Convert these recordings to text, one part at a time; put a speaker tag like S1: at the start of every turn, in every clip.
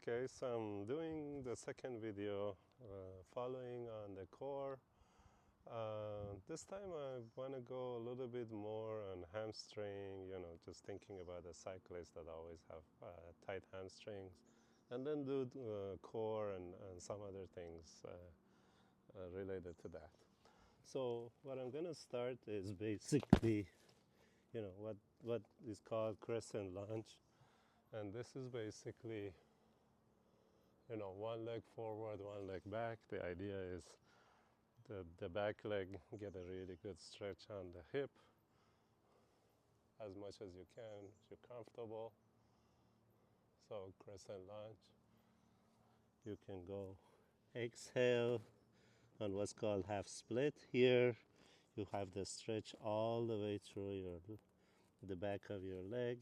S1: Okay, so I'm doing the second video following on the core. This time I want to go a little bit more on hamstring, just thinking about the cyclists that always have tight hamstrings, and then do core and some other things related to that. So what I'm going to start is basically, what is called crescent lunge, and this is basically one leg forward, one leg back. The idea is the back leg get a really good stretch on the hip as much as you can, if you're comfortable. So crescent lunge. You can go exhale on what's called half split. Here you have the stretch all the way through the back of your leg,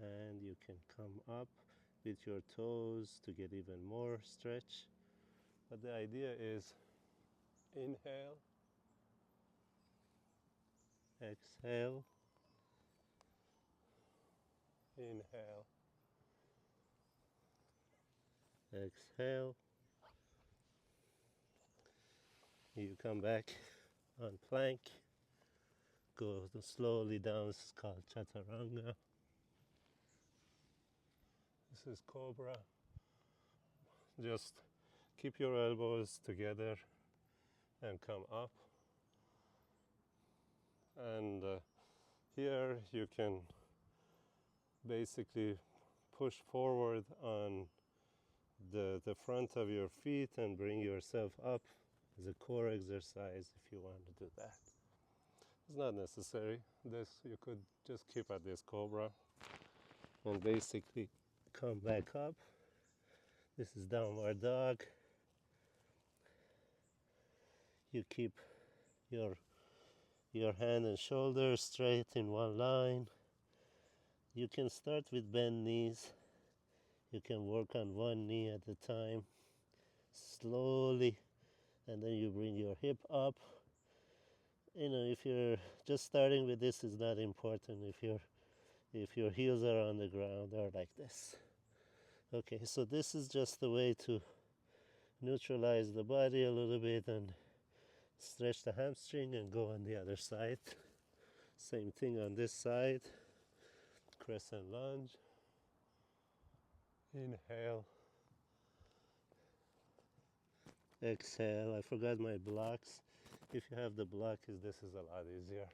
S1: and you can come up with your toes to get even more stretch. But the idea is inhale, exhale, inhale, exhale. You come back on plank, go slowly down. This is called chaturanga. This is cobra. Just keep your elbows together and come up. And here you can basically push forward on the front of your feet and bring yourself up as a core exercise if you want to do that. It's not necessary. This you could just keep at this cobra and basically come back up. This is downward dog. You keep your hand and shoulders straight in one line. You can start with bent knees. You can work on one knee at a time, slowly, and then you bring your hip up. If you're just starting with this, is not important if your heels are on the ground or like this. Okay, so this is just the way to neutralize the body a little bit and stretch the hamstring and go on the other side. Same thing on this side. Crescent lunge. Inhale. Exhale. I forgot my blocks. If you have the blocks, this is a lot easier.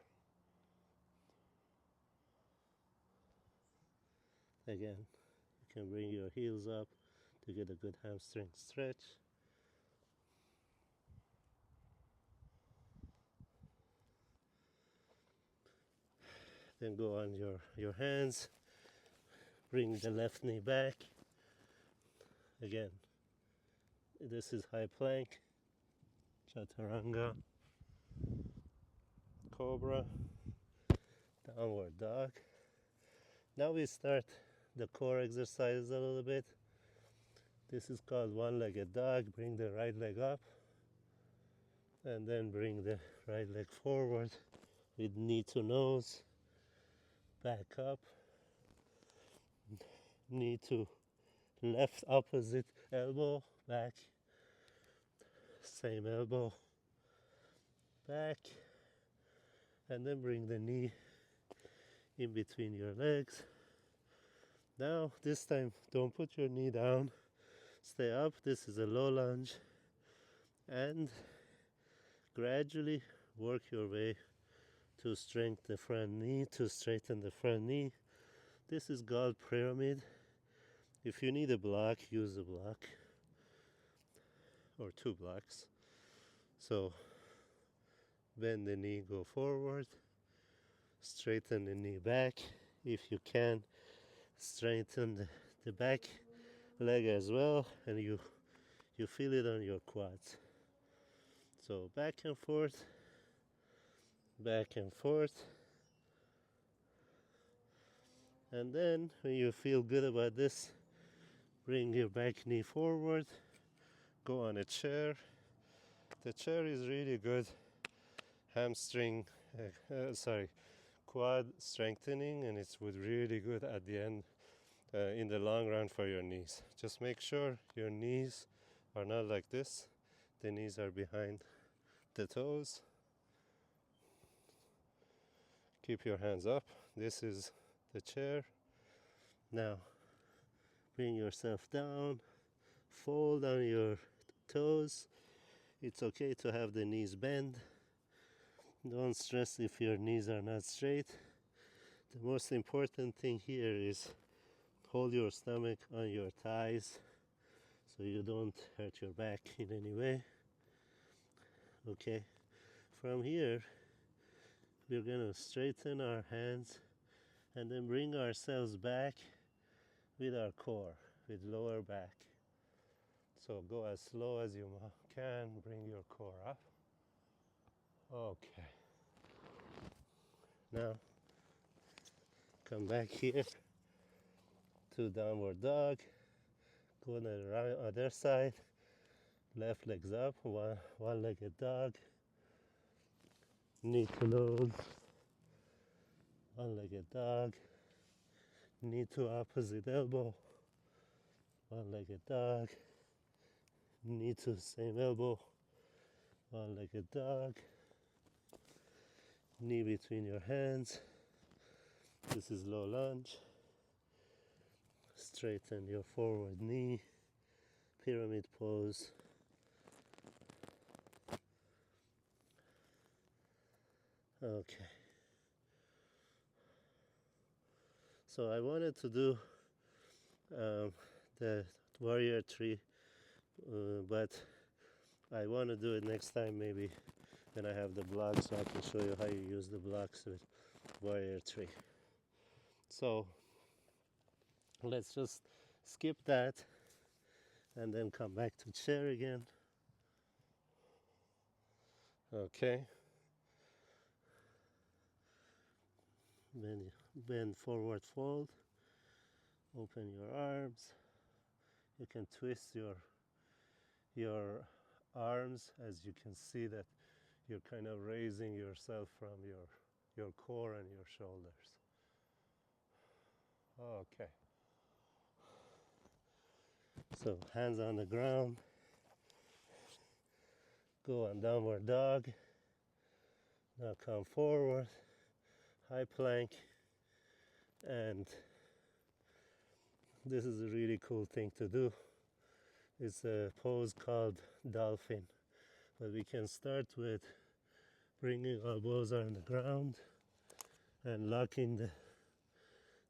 S1: Again, you can bring your heels up to get a good hamstring stretch. Then go on your hands. Bring the left knee back. Again, this is high plank, chaturanga, cobra, downward dog. Now we start the core exercise a little bit. This is called one-legged dog. Bring the right leg up and then bring the right leg forward with knee to nose. Back up, knee to left opposite elbow, back, same elbow, back, and then bring the knee in between your legs. Now this time don't put your knee down, stay up. This is a low lunge, and gradually work your way to strengthen the front knee, to straighten the front knee. This is called pyramid. If you need a block, use a block or two blocks. So bend the knee, go forward, straighten the knee back. If you can, straighten the back leg as well, and you feel it on your quads. So back and forth, back and forth. And then when you feel good about this, bring your back knee forward, go on a chair. The chair is really good hamstring, quad strengthening, and it's really good at the end in the long run for your knees. Just make sure your knees are not like this. The knees are behind the toes. Keep your hands up. This is the chair. Now bring yourself down, fold on your toes. It's okay to have the knees bent. Don't stress if your knees are not straight. The most important thing here is hold your stomach on your thighs so you don't hurt your back in any way. Okay, from here we're gonna straighten our hands and then bring ourselves back with our core, with lower back. So go as slow as you can, bring your core up. Okay. Now come back here to downward dog. Go on the other side. Left legs up, one-legged dog. Knee to nose. One-legged dog. Knee to opposite elbow. One-legged dog. Knee to same elbow. One-legged dog. Knee between your hands. This is low lunge. Straighten your forward knee. Pyramid pose. Okay. So I wanted to do the warrior tree, but I want to do it next time maybe when I have the blocks, so I can show you how you use the blocks with warrior tree. So let's just skip that and then come back to chair again. Okay. Bend forward fold. Open your arms. You can twist your arms, as you can see that you're kind of raising yourself from your core and your shoulders. Okay. So hands on the ground. Go on downward dog. Now come forward. High plank. And this is a really cool thing to do. It's a pose called dolphin. But we can start with bringing elbows on the ground and locking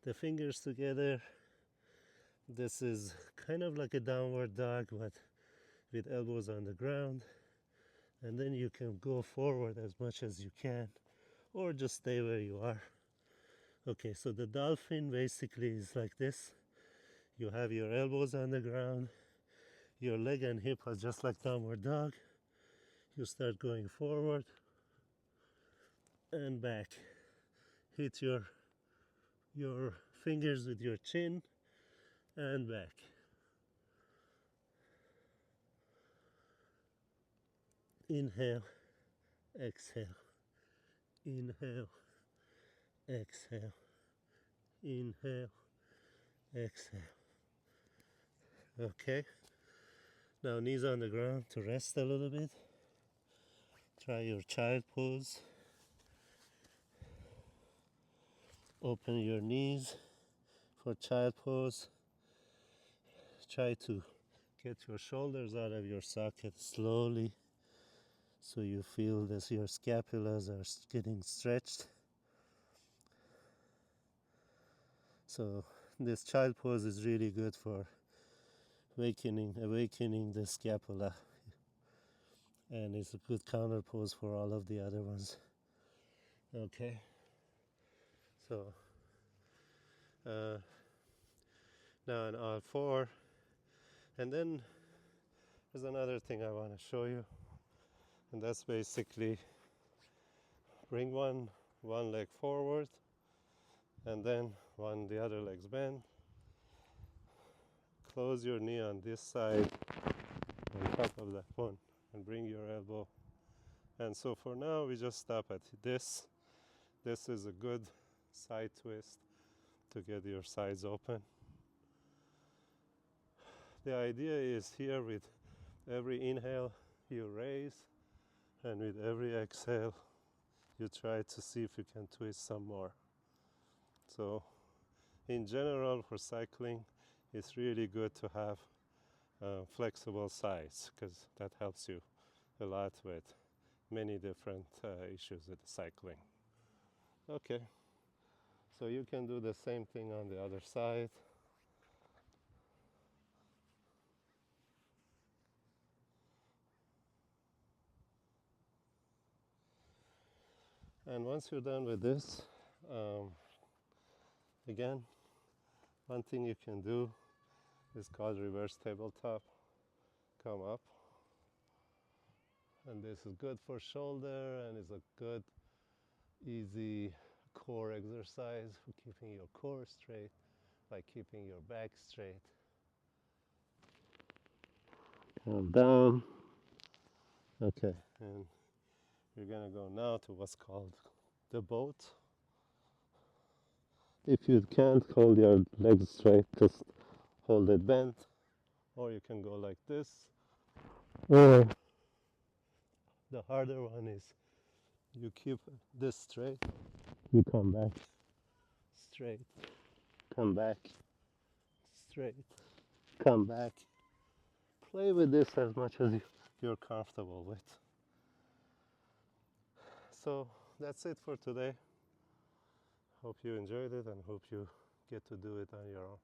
S1: the fingers together. This is kind of like a downward dog, but with elbows on the ground. And then you can go forward as much as you can, or just stay where you are. Okay, so the dolphin basically is like this. You have your elbows on the ground, your leg and hip are just like downward dog. You start going forward and back. Hit your fingers with your chin and back. Inhale, exhale, inhale, exhale, inhale, exhale. Okay, now knees on the ground to rest a little bit. Try your child pose. Open your knees for child pose. Try to get your shoulders out of your socket slowly so you feel that your scapulas are getting stretched. So this child pose is really good for awakening the scapula, and it's a good counter pose for all of the other ones. Okay, so now on all four, and then there's another thing I want to show you, and that's basically bring one leg forward, and then the other leg's bent. Close your knee on this side on top of that one and bring your elbow. And so for now we just stop at this. This is a good side twist to get your sides open. The idea is here with every inhale you raise, and with every exhale you try to see if you can twist some more. So in general for cycling it's really good to have flexible sides, because that helps you a lot with many different issues with cycling. Okay, so you can do the same thing on the other side. And once you're done with this, again, one thing you can do is called reverse tabletop. Come up, and this is good for shoulder and is a good easy core exercise for keeping your core straight by keeping your back straight. Calm down. Okay, and we're gonna go now to what's called the boat. If you can't hold your legs straight, just hold it bent, or you can go like this. Or the harder one is you keep this straight, you come back straight, come back straight, come back. Play with this as much as you're comfortable with. So that's it for today. Hope you enjoyed it and hope you get to do it on your own.